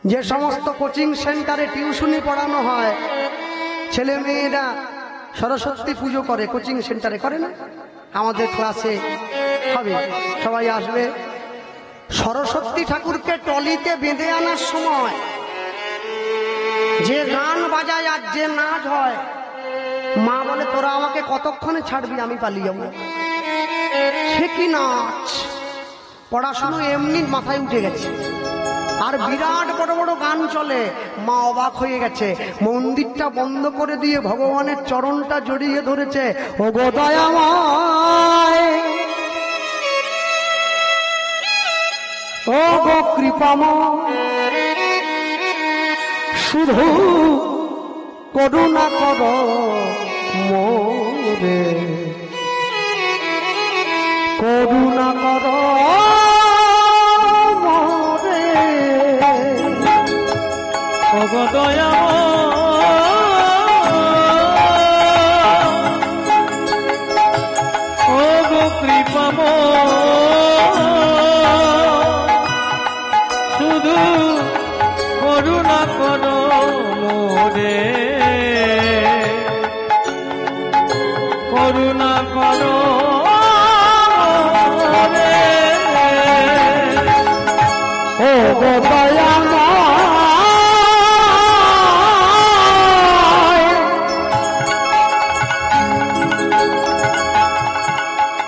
যে সমস্ত কোচিং সেন্টারে টিউশনি পড়ানো হয়, ছেলে মেয়েরা সরস্বতী পুজো করে, কোচিং সেন্টারে করে না? আমাদের ক্লাসে হবে, সবাই আসবে। সরস্বতী ঠাকুরকে টলিতে বেঁধে আনার সময় যে গান বাজায় আর যে নাচ হয়, মা বলে তোরা আমাকে কতক্ষণে ছাড়বি, আমি পালিয়ে যাবো। সে কি নাচ! পড়াশুনো এমনি মাথায় উঠে গেছে, আর বিরাট বড় বড় গান চলে। মা অবাক হয়ে গেছে, মন্দিরটা বন্ধ করে দিয়ে ভগবানের চরণটা জড়িয়ে ধরেছে। ও গো দয়াময়, ও গো কৃপাময়, শুধু করুণা করো মোরে, করুণা করো মোরে। ও গো দয়াময়, ও গো কৃপাময়, শুধু করুণা করো মোরে, করুণা করো মোরে। ও গো দয়াময়,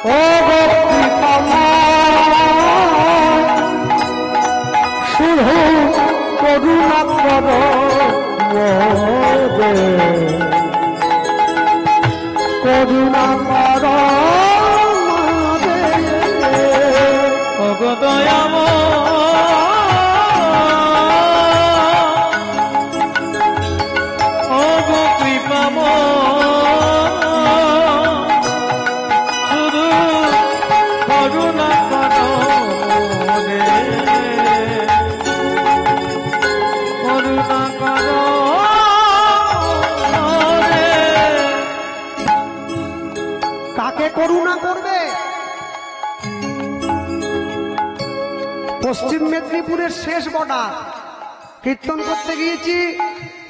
ও গো কৃপাময়, শুধু করুণা করো মোরে, করুণা করো মোরে। ও গো দয়াময়, ও গো কৃপাময়, শুধু করুণা করো মোরে, করুণা করো মোরে। কাকে করুণা করবে? পশ্চিম মেদিনীপুরের শেষ বর্ডার, কীর্তন করতে গিয়েছি,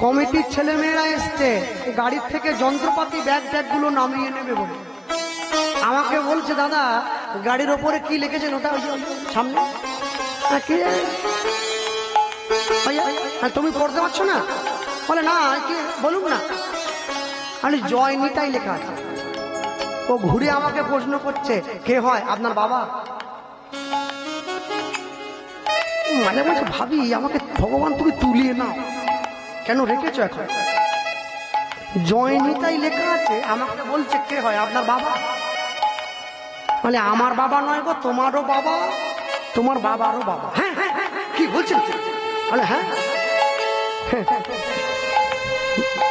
কমিটির ছেলে মেয়েরা এসছে, গাড়ির থেকে যন্ত্রপাতি ব্যাগ ট্যাগগুলো নামিয়ে নেবে বলে আমাকে বলছে, দাদা গাড়ির ওপরে কি লিখেছেন ওটা ওই যে সামনে? কি তুমি পড়তে পারছো না? বলে না, কি বলুন না। আমি জয় নিতাই লেখা আছে। ও ঘুরে আমাকে প্রশ্ন করছে, কে হয়? আপনার বাবা। মাঝে মাঝে ভাবি, আমাকে ভগবান তুমি তুলিয়ে নাও, কেন রেখেছো এখন? জয় নিতাই লেখা আছে, আমাকে বলছে কে হয়? আপনার বাবা। বলে আমার বাবা নয় গো, তোমারও বাবা, তোমার বাবারও বাবা। হ্যাঁ হ্যাঁ হ্যাঁ, কি বলছেন? বলে হ্যাঁ।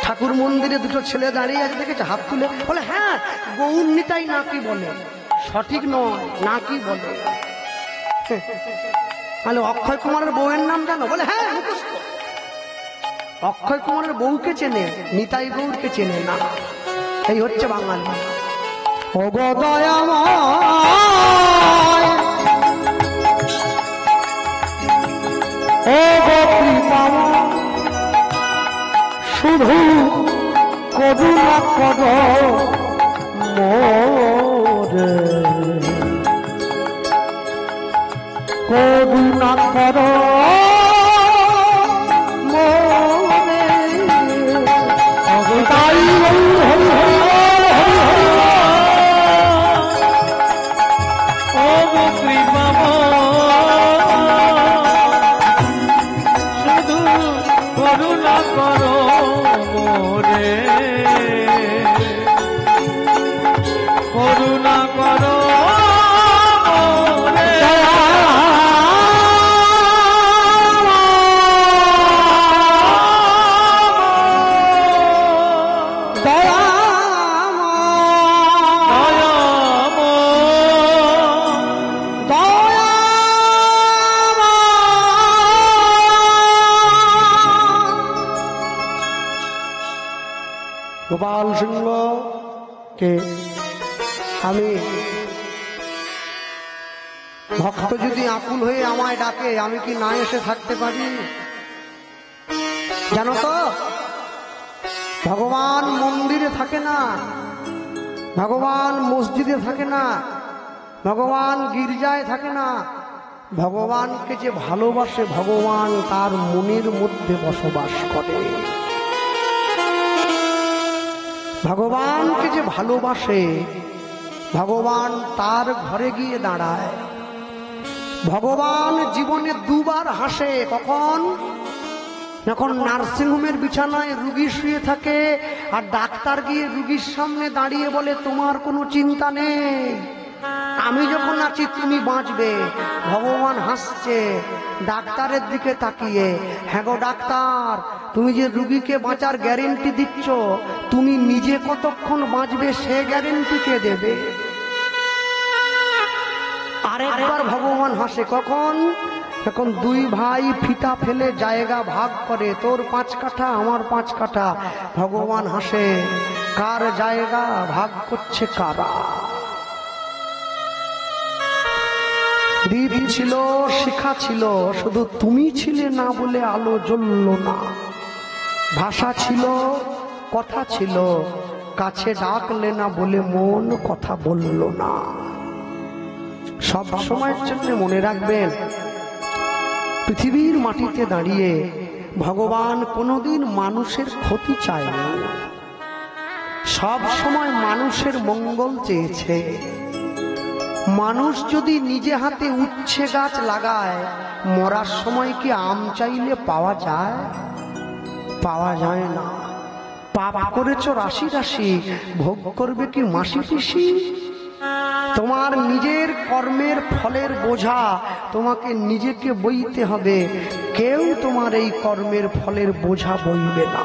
ঠাকুর মন্দিরে দুটো ছেলে দাঁড়িয়ে আছে, দেখেছে, হাত তুলে। বলে হ্যাঁ, গৌর নিতাই নাকি বলে, সঠিক নয়, নাকি বলে। বলে অক্ষয় কুমারের বউয়ের নাম জানো? বলে হ্যাঁ মুখস্থ। অক্ষয় কুমারের বউকে চেনে, নিতাই গৌরকে চেনে না। এই হচ্ছে বাঙালি। ও গো দয়াময়, ও গো কৃপাময়, শুধু করুণা করো মোরে, করুণা করো মোরে। তাই হরি হরি হরি ও গো কৃপাময়, শুধু করুণা করো মোরে, করুণা করো মোরে। গোপাল সিংহ কে আমি ভক্ত যদি আকুল হয়ে আমায় ডাকে, আমি কি না এসে থাকতে পারি? জানো তো ভগবান মন্দিরে থাকে না, ভগবান মসজিদে থাকে না, ভগবান গির্জায় থাকে না। ভগবানকে যে ভালোবাসে ভগবান তার মনের মধ্যে বসবাস করে। ভগবানকে যে ভালোবাসে ভগবান তার ঘরে গিয়ে দাঁড়ায়। ভগবান জীবনে দুবার হাসে। কখন? যখন নার্সিংহোমের বিছানায় রুগী শুয়ে থাকে আর ডাক্তার গিয়ে রুগীর সামনে দাঁড়িয়ে বলে তোমার কোনো চিন্তা নেই, আমি যখন আছি তুমি বাঁচবে। ভগবান হাসছে ডাক্তারের দিকে তাকিয়ে, হ্যাঁ গো ডাক্তার, তুমি যে রুগীকে বাঁচার গ্যারেন্টি দিচ্ছ, তুমি নিজে কতক্ষণ বাঁচবে সে গ্যারেন্টি কে দেবে? আরেকবার ভগবান হাসে। কখন? এখন দুই ভাই ফিতা ফেলে জায়গা ভাগ করে, তোর 5 কাঠা আমার 5 কাঠা। ভগবান হাসে, কার জায়গা ভাগ করছে কারা? দীপ ছিল, শিখা ছিল, শুধু তুমি ছিলে না বলে আলো জ্বলল না। ভাষা ছিল, কথা ছিল, কাছে ডাকলে না বলে মন কথা বলল না। সব সময়ের জন্য মনে রাখবেন, পৃথিবীর মাটিতে দাঁড়িয়ে ভগবান কোনোদিন মানুষের ক্ষতি চায় না, সব সময় মানুষের মঙ্গল চেয়েছে। মানুষ যদি নিজে হাতে উচ্ছে গাছ লাগায়, মরার সময় কি আম চাইলে পাওয়া যায়? পাওয়া যায় না। পাপ করেছ রাশি রাশি, ভোগ করবে কি মাসি পিসি? তোমার নিজের কর্মের ফলের বোঝা তোমাকে নিজেকে বইতে হবে, কেউ তোমার এই কর্মের ফলের বোঝা বইবে না।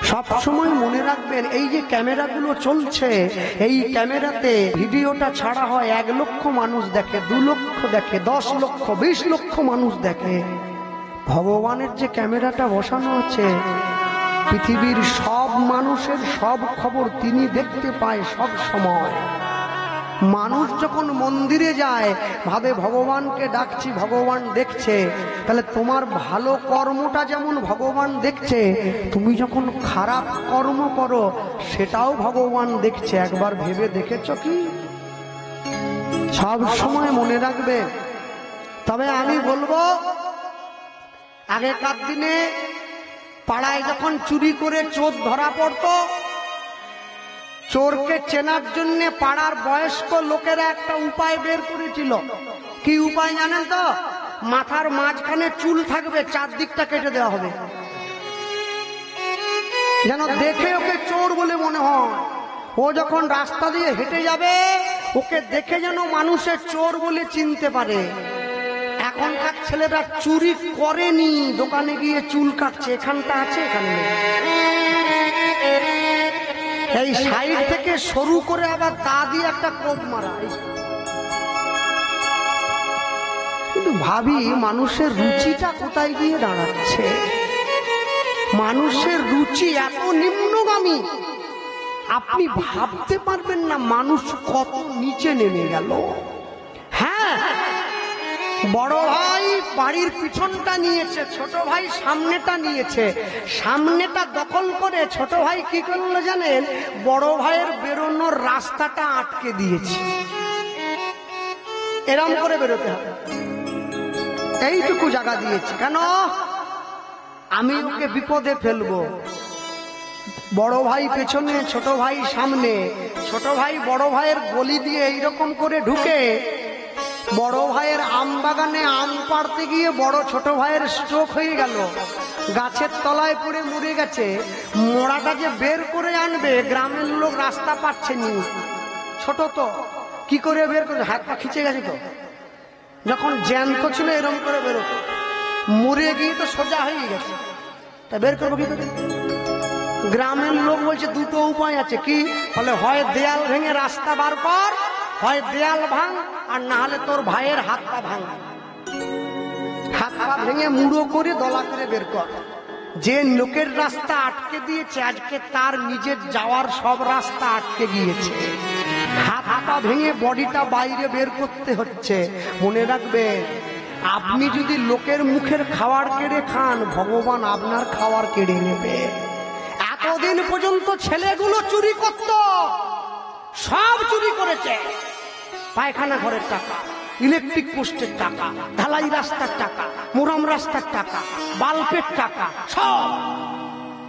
সব সময় মনে রাখবেন, এই যে ক্যামেরাগুলো চলছে, এই ক্যামেরাতে ভিডিওটা ছাড়া হয় 1 লক্ষ মানুষ দেখে, 2 লক্ষ দেখে, 10 লক্ষ, 20 লক্ষ মানুষ দেখে। ভগবানের যে ক্যামেরাটা বসানো আছে, পৃথিবীর সব মানুষের সব খবর তিনি দেখতে পায় সব সময়। মানুষ যখন মন্দিরে যায় ভাবে ভগবানকে ডাকছি, ভগবান দেখছে। তাহলে তোমার ভালো কর্মটা যেমন ভগবান দেখছে, তুমি যখন খারাপ কর্ম করো সেটাও ভগবান দেখছে। একবার ভেবে দেখেছ কি? সব সময় মনে রাখবে। তবে আমি বলবো, আগেকার দিনে পাড়ায় যখন চুরি করে চোর ধরা পড়তো, চোরকে চেনার জন্য পাড়ার বয়স্ক লোকেরা একটা উপায় বের করেছিল। কি উপায় জানেন তো? মাথার মাঝখানে চুল থাকবে, 4 দিকটা কেটে দেওয়া হবে, যেন দেখে ওকে চোর বলে মনে হয়। ও যখন রাস্তা দিয়ে হেঁটে যাবে, ওকে দেখে যেন মানুষের চোর বলে চিনতে পারে। এখনকার ছেলেরা চুরি করেনি, দোকানে গিয়ে চুল কাটছে, এখানটা আছে এখানে নেই। এই সাইড থেকে সরু করে আবার দা দিয়ে একটা কোপ মারা। কিন্তু ভাবি, মানুষের রুচিটা কোথায় গিয়ে দাঁড়াচ্ছে? মানুষের রুচি এত নিম্নগামী, আপনি ভাবতে পারবেন না মানুষ কত নিচে নেমে গেল। হ্যাঁ, বড় ভাই বাড়ির পিছনটা নিয়েছে, ছোট ভাই সামনেটা নিয়েছে। সামনেটা দখল করে ছোট ভাই কি করলো জানেন? বড় ভাইয়ের বেরোনোর রাস্তাটা আটকে দিয়েছে। এরম করে বেরোতে হবে, এইটুকু জায়গা দিয়েছে। কেন? আমি ওকে বিপদে ফেলবো। বড় ভাই পেছনে, ছোট ভাই সামনে। ছোট ভাই বড় ভাইয়ের গলি দিয়ে এইরকম করে ঢুকে বড় ভাইয়ের আম বাগানে আম পাড়তে গিয়ে বড় ছোট ভাইয়ের স্ট্রোক হয়ে গেল, গাছের তলায় পড়ে মরে গেছে। মোড়াটা যে বের করে আনবে, গ্রামের লোক রাস্তা পাচ্ছে নি, ছোট তো কি করে বের করে, হাত পা খিচে গেছে তো। যখন জ্যান্ত ছিল এরকম করে বেরোতো, মরে গিয়ে তো সোজা হয়ে গেছে, তা বের করবো কি করে? গ্রামের লোক বলছে দুটো উপায় আছে। কি? বলে হয় দেয়াল ভেঙে রাস্তা বার কর, হয় দেয়াল ভাঙ, আর না হলে তোর ভাইয়ের হাত পা ভাঙ। হাত পা ভেঙে মুড়ো করে দলা করে বের কর। যে লোকের রাস্তা আটকে দিয়েছে, আজকে তার নিজের যাওয়ার সব রাস্তা আটকে গিয়েছে। হাত পা ভেঙে বডিটা বাইরে বের করতে হচ্ছে। মনে রাখবে, আপনি যদি লোকের মুখের খাবার কেড়ে খান, ভগবান আপনার খাবার কেড়ে নেবে। এতদিন পর্যন্ত ছেলেগুলো চুরি করত, সব চুরি করেছে। পায়খানা ঘরের টাকা, ইলেকট্রিক পোস্টের টাকা, ঢালাই রাস্তার টাকা, মোরাম রাস্তার টাকা, বাল্বের টাকা, সব।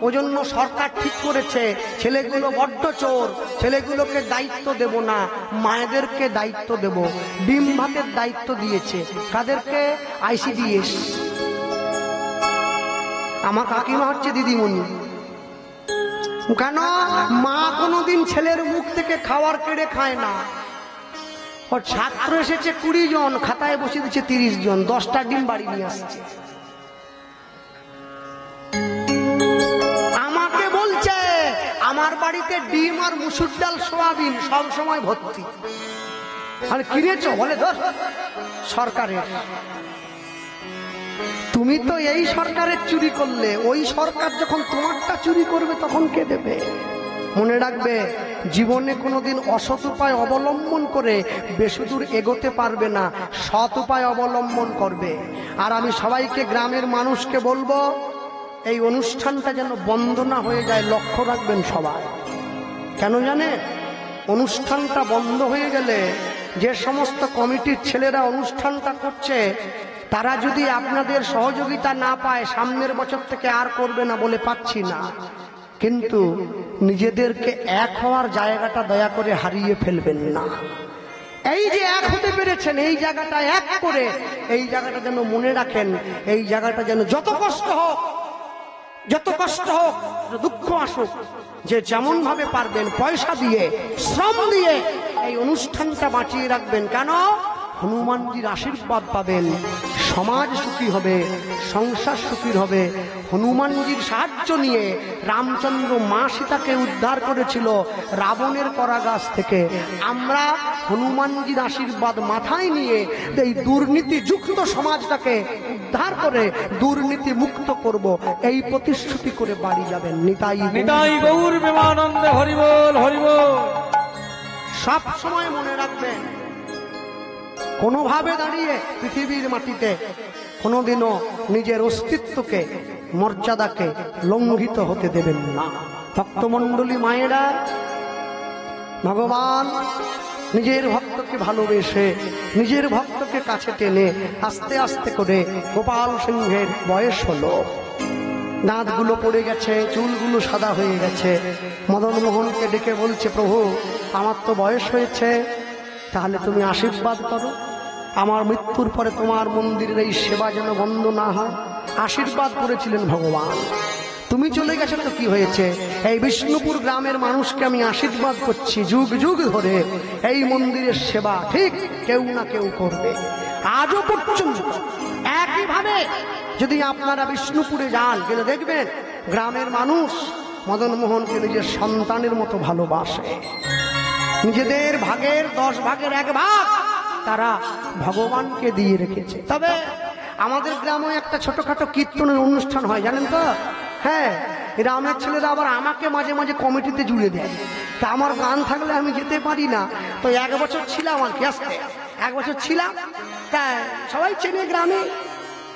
ওজন্য সরকার ঠিক করেছে ছেলেগুলো বড্ড চোর, ছেলেগুলোকে দায়িত্ব দেব না, মায়েদেরকে দায়িত্ব দেব। ডিম ভাতের দায়িত্ব দিয়েছে কাদেরকে? ICDS। আমার কাকিমা হচ্ছে দিদিমণি। কেন? মা কোনোদিন ছেলের মুখ থেকে খাবার কেড়ে খায় না। ওর ছাত্র এসেছে 20 জন, খাতায় বসে দিচ্ছে 30 জন, 10টা ডিম বাড়ি নিয়ে আসছে। আমাকে বলছে আমার বাড়িতে ডিম আর মুসুর ডাল সোয়াবিন সব সময় ভর্তি। আর কিনেছ? বলে দোষ সরকারের। তুমি তো এই সরকারের চুরি করলে, ওই সরকার যখন তোমারটা চুরি করবে তখন কে দেবে? মনে রাখবে, জীবনে কোনোদিন অসৎ উপায় অবলম্বন করে বেশিদূর এগোতে পারবে না, সৎ উপায় অবলম্বন করবে। আর আমি সবাইকে, গ্রামের মানুষকে বলবো, এই অনুষ্ঠানটা যেন বন্ধ না হয়ে যায়, লক্ষ্য রাখবেন সবাই। কেন জানে? অনুষ্ঠানটা বন্ধ হয়ে গেলে যে সমস্ত কমিটির ছেলেরা অনুষ্ঠানটা করছে, তারা যদি আপনাদের সহযোগিতা না পায়, সামনের বছর থেকে আর করবে না, বলে পাচ্ছি না। কিন্তু নিজেদেরকে এক হওয়ার জায়গাটা দয়া করে হারিয়ে ফেলবেন না। এই যে এক হতে পেরেছেন, এই জায়গাটা এক করে, এই জায়গাটা যেন মনে রাখেন। এই জায়গাটা যেন যত কষ্ট হোক, যত কষ্ট হোক, দুঃখ আসুক, যে যেমন ভাবে পারবেন পয়সা দিয়ে, শ্রম দিয়ে এই অনুষ্ঠানটা বাঁচিয়ে রাখবেন। কেন? হনুমানজির আশীর্বাদ পাবেন, সমাজ সুখী হবে, সংসার সুখী হবে। হনুমানজির সাহায্য নিয়ে রামচন্দ্র মা সীতাকে উদ্ধার করেছিল রাবণের করাগাছ থেকে। আমরা হনুমানজির আশীর্বাদ মাথায় নিয়ে এই দুর্নীতিযুক্ত সমাজটাকে উদ্ধার করে দুর্নীতি মুক্ত করব, এই প্রতিশ্রুতি করে বাড়ি যাবেন। নিতাই নিতাই গৌর প্রেমানন্দে হরি বল, হরি বল। সব সময় মনে রাখবেন, কোনোভাবে দাঁড়িয়ে পৃথিবীর মাটিতে কোনোদিনও নিজের অস্তিত্বকে, মর্যাদাকে লঙ্ঘিত হতে দেবেন না। ভক্তমণ্ডলী মায়েরা, ভগবান নিজের ভক্তকে ভালোবেসে, নিজের ভক্তকে কাছে টেনে আস্তে আস্তে করে গোপাল সিংহের বয়স হলো। দাঁতগুলো পড়ে গেছে, চুলগুলো সাদা হয়ে গেছে। মদন মোহনকে ডেকে বলছে, প্রভু আমার তো বয়স হয়েছে, তাহলে তুমি আশীর্বাদ করো, আমার মৃত্যুর পরে তোমার মন্দিরের এই সেবা যেন বন্ধ না হয়। আশীর্বাদ করেছিলেন ভগবান। তুমি চলে গেছো তো কি হয়েছে, এই বিষ্ণুপুর গ্রামের মানুষকে আমি আশীর্বাদ করছি, যুগ যুগ ধরে এই মন্দিরের সেবা ঠিক কেউ না কেউ করবে। আজও পর্যন্ত একইভাবে যদি আপনারা বিষ্ণুপুরে যান, গেলে দেখবেন গ্রামের মানুষ মদন মোহনকে নিজের সন্তানের মতো ভালোবাসে। নিজেদের ভাগের 10 ভাগের 1 ভাগ তারা ভগবানকে দিয়ে রেখেছে। তবে আমাদের গ্রামে একটা ছোটখাটো কীর্তনের অনুষ্ঠান হয়, জানেন তো? হ্যাঁ, গ্রামের ছেলেরা আবার আমাকে মাঝে মাঝে কমিটিতে জুড়ে দেয়। তা আমার গান থাকলে আমি যেতে পারি না। তো 1 বছর ছিলাম আর কি, আসতে 1 বছর ছিলাম। তা সবাই চেনে গ্রামে,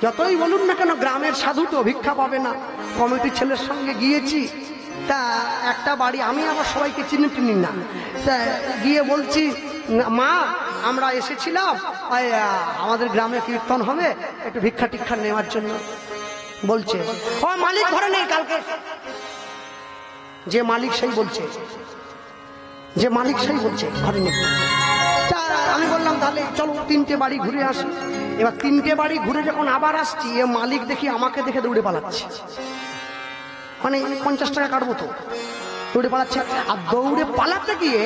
যতই বলুন না কেন গ্রামের সাধু তো ভিক্ষা পাবে না। কমিটির ছেলের সঙ্গে গিয়েছি। তা একটা বাড়ি, আমি আবার সবাইকে চিনি না, তা গিয়ে বলছি, মা আমরা এসেছিলাম আমাদের গ্রামে কীর্তন হবে, একটু ভিক্ষা টিক্ষা নেওয়ার জন্য। বলছে, ও মালিক ঘরে নেই, কালকে। যে মালিক সেই বলছে, যে মালিক সেই বলছে ঘরে নেই। তা আমি বললাম তাহলে চলো 3টে বাড়ি ঘুরে আসি। এবার 3টে বাড়ি ঘুরে যখন আবার আসছি, এ মালিক দেখি আমাকে দেখে দৌড়ে পালাচ্ছে। মানে 50 টাকা কাটবো তো, দৌড়ে পালাচ্ছে। আর দৌড়ে পালাতে গিয়ে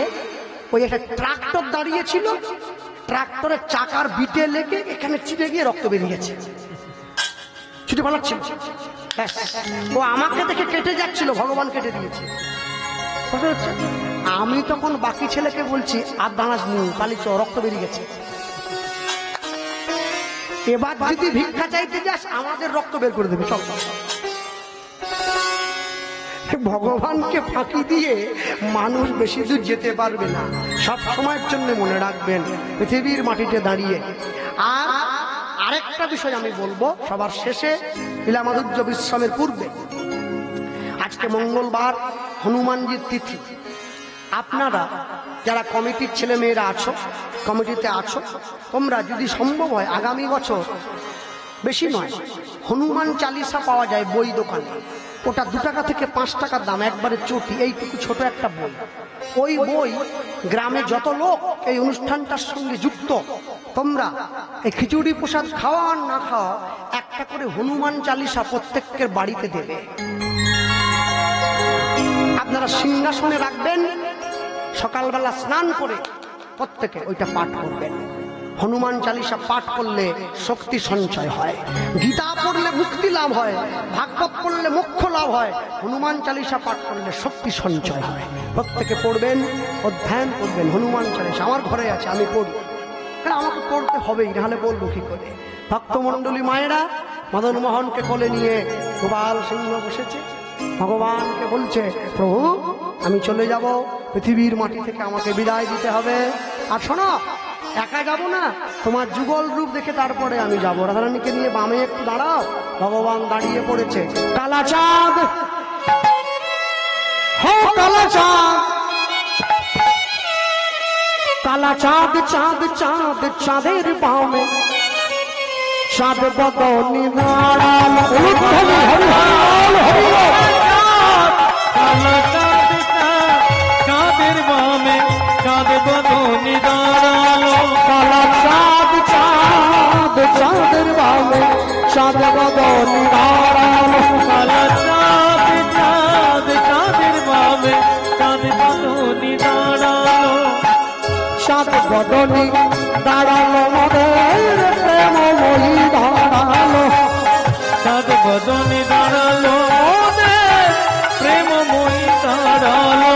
ওই একটা ট্রাক্টর দাঁড়িয়ে ছিল, ট্রাক্টরের চাকার বিটে লেগে এখানে চিটে গিয়ে রক্ত বেরিয়ে গেছে। ছুটে পালাচ্ছে, ও আমাকে দেখে কেটে যাচ্ছিল, ভগবান কেটে দিয়েছে। আমি তখন বাকি ছেলেকে বলছি, আর দাঁড়াস নি, পালিচ, রক্ত বেরিয়ে গেছে। এবার যদি ভিক্ষা চাইতে যাস আমাদের রক্ত বের করে দেবে, চল। ভগবানকে ফাঁকি দিয়ে মানুষ বেশি দূর যেতে পারবে না। সব সময়ের জন্য মনে রাখবেন, পৃথিবীর মাটিতে দাঁড়িয়ে। আর আরেকটা বিষয় আমি বলবো সবার শেষে, লীলামাধুর্য বিশ্রামের পূর্বে। আজকে মঙ্গলবার, হনুমানজির তিথি। আপনারা যারা কমিটির ছেলে মেয়েরা আছো, কমিটিতে আছো, তোমরা যদি সম্ভব হয় আগামী বছর, বেশি নয়, হনুমান চালিসা পাওয়া যায় বই দোকানে, ওটা 2 টাকা থেকে 5 টাকার দাম, একবারে চটি, এইটুকু ছোট একটা বই। ওই বই গ্রামে যত লোক এই অনুষ্ঠানটার সঙ্গে যুক্ত, তোমরা এই খিচুড়ি প্রসাদ খাওয়া আর না খাওয়া, একটা করে হনুমান চালিসা প্রত্যেকের বাড়িতে দেবে। আপনারা সিংহাসনে রাখবেন, সকালবেলা স্নান করে প্রত্যেকে ওইটা পাঠ করবেন। হনুমান চালিসা পাঠ করলে শক্তি সঞ্চয় হয়, গীতা পড়লে মুক্তি লাভ হয়, ভাগবত পড়লে মোক্ষ লাভ হয়, হনুমান চালিসা পাঠ করলে শক্তি সঞ্চয় হয়। প্রত্যেকে পড়বেন, অধ্যয়ন করবেন হনুমান চালিসা। আমার ঘরে আছে, আমি পড়ি, কারণ আমাকে পড়তে হবেই, নাহলে বলবো কি করে। ভক্তমণ্ডলী মায়েরা মদন মোহনকে কোলে নিয়ে গোপাল সিংহ বসেছে, ভগবানকে বলছে, প্রভু আমি চলে যাব, পৃথিবীর মাটি থেকে আমাকে বিদায় দিতে হবে। আর শোনো, একা যাব না, তোমার যুগল রূপ দেখে তারপরে আমি যাব। রাধারানীকে নিয়ে বামে একটু দাঁড়াও। ভগবান দাঁড়িয়ে পড়েছে। কালা চাঁদ, কালা চাঁদ, কালা চাঁদ, চাঁদ চাঁদ চাঁদের বামে, চাঁদ বদনি দাঁড়ালো। চাঁদের বামে চাঁদ বদনি দাঁড়ালো। কালা চাঁদ, চাঁদ চাঁদের বামে, চাঁদ বদনি দাঁড়ালো। কালা চাঁদ, চাঁদ চাঁদের বামে চাঁদ বদনি দাঁড়ালো। চাঁদ বদনি দাঁড়ালো, মোদের প্রেমময়ী দাঁড়ালো। চাঁদ বদনি দাঁড়ালো, মোদের প্রেমময়ী দাঁড়ালো।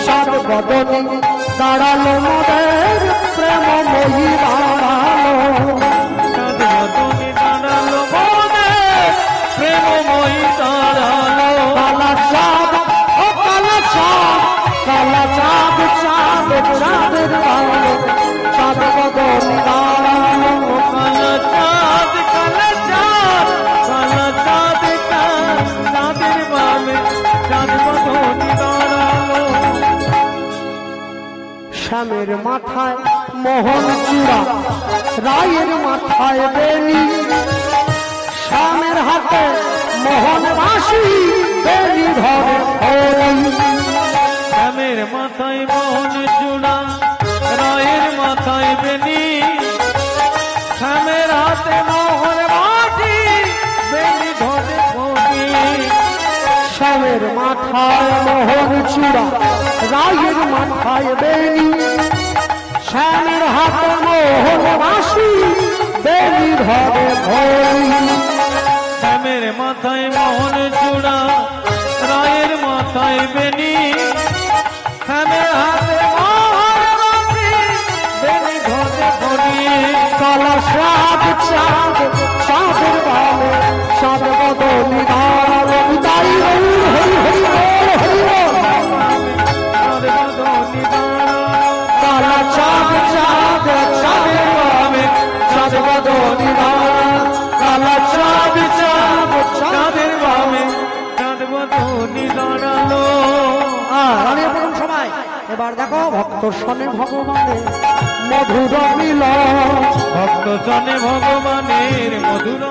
চাঁদ বদনি দাঁড়ালো, মোদের প্রেমময়ী দাঁড়ালো। চাঁদ বদনি দাঁড়ালো, মোদের প্রেমময়ী দাঁড়ালো। কালা চাঁদ, ও কালা চাঁদ, কালা চাঁদ, চাঁদ চাঁদের বামে, চাঁদ বদনি দাঁড়ালো। কালা চাঁদ, কালা চাঁদ, কালা চাঁদ চাঁদ চাঁদের বামে চাঁদ বদনি দাঁড়ালো। শ্যামের মাথায় মোহন চূড়া, রায়ের মাথায় বেনি, শ্যামের হাতে মোহন বাঁশি, বেনি ধরে হরি। শ্যামের মাথায় মোহন চূড়া, রায়ের মাথায় বেনি, শ্যামের হাতে মোহন বাঁশি, বেনি ধরে হরি। শ্যামের মাথায় মোহন চূড়া, রায়ের মাথায় বেনি, শ্যামের হাতে মোহন বাঁশি, বেনি ধরে হরি। শ্যামের মাথায় মোহন চূড়া, রায়ের মাথায় বেনি, শ্যামের হাতে মোহন বাঁশি, বেনি ধরে হরি। কালা চাঁদ, চাঁদ চাঁদের বামে, চাঁদ বদনি দাঁড়ালো। তাই হরি হরি হরি হরি বল। চাঁদ বদনি দাঁড়ালো। কালা চাঁদ, চাঁদ চাঁদের বামে, চাঁদ বদনি দাঁড়ালো। কালা চাঁদ, চাঁদ চাঁদের বামে চাঁদ বদনি দাঁড়ালো। দাঁড়িয়ে পড়ুন সবাই। এবার দেখো, ভক্ত শোনে ভগবানের মধুর মিলন, ভক্ত শোনে ভগবানের মধুর